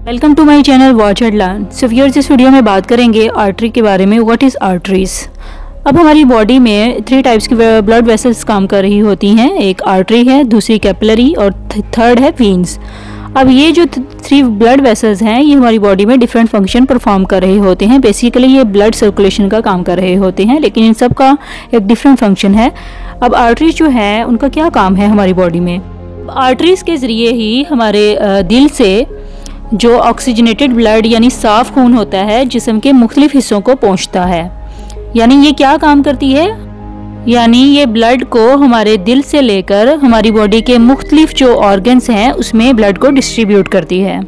Welcome to my channel watch and learn. So viewers, इस video में बात करेंगे आर्टरी के बारे में। What is arteries. अब हमारी बॉडी में 3 टाइप्स की ब्लड वेसल्स काम कर रही होती हैं। एक आर्टरी है, दूसरी कैपिलरी और थर्ड है वीन्स। अब ये जो 3 ब्लड वेसल्स हैं ये हमारी बॉडी में डिफरेंट फंक्शन परफॉर्म कर रहे होते हैं। बेसिकली ये ब्लड सर्कुलेशन का काम कर रहे होते हैं, लेकिन इन सब का एक डिफरेंट फंक्शन है। अब आर्टरीज जो है उनका क्या काम है हमारी बॉडी में। आर्टरीज के ज़रिए ही हमारे दिल से जो ऑक्सीजनेटेड ब्लड यानी साफ खून होता है जिस्म के मुख्तलिफ हिस्सों को पहुंचता है। यानी ये क्या काम करती है, यानी ये ब्लड को हमारे दिल से लेकर हमारी बॉडी के मुख्तलिफ जो ऑर्गन्स हैं उसमें ब्लड को डिस्ट्रीब्यूट करती है।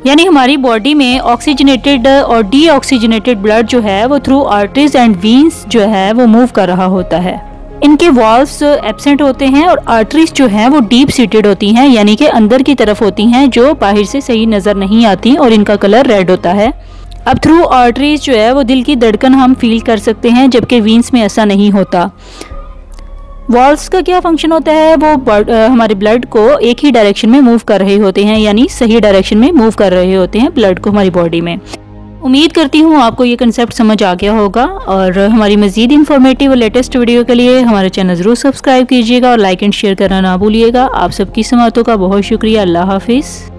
यानी हमारी बॉडी में ऑक्सीजनेटेड और डीऑक्सीजनेटेड ब्लड जो है वो थ्रू आर्टरीज एंड वीन्स जो है वो मूव कर रहा होता है। इनके वॉल्व्स एब्सेंट होते हैं और आर्टरीज जो हैं वो डीप सीटेड होती हैं, यानी कि अंदर की तरफ होती हैं, जो बाहर से सही नज़र नहीं आती और इनका कलर रेड होता है। अब थ्रू आर्टरीज जो है वो दिल की धड़कन हम फील कर सकते हैं, जबकि वीन्स में ऐसा नहीं होता। वॉल्व्स का क्या फंक्शन होता है, वो हमारे ब्लड को एक ही डायरेक्शन में मूव कर रहे होते हैं, यानी सही डायरेक्शन में मूव कर रहे होते हैं ब्लड को हमारी बॉडी में। उम्मीद करती हूँ आपको ये कंसेप्ट समझ आ गया होगा और हमारी मज़ीद इन्फॉर्मेटिव और लेटेस्ट वीडियो के लिए हमारा चैनल ज़रूर सब्सक्राइब कीजिएगा और लाइक एंड शेयर करना ना भूलिएगा। आप सबकी समातों का बहुत शुक्रिया। अल्लाह हाफिज़।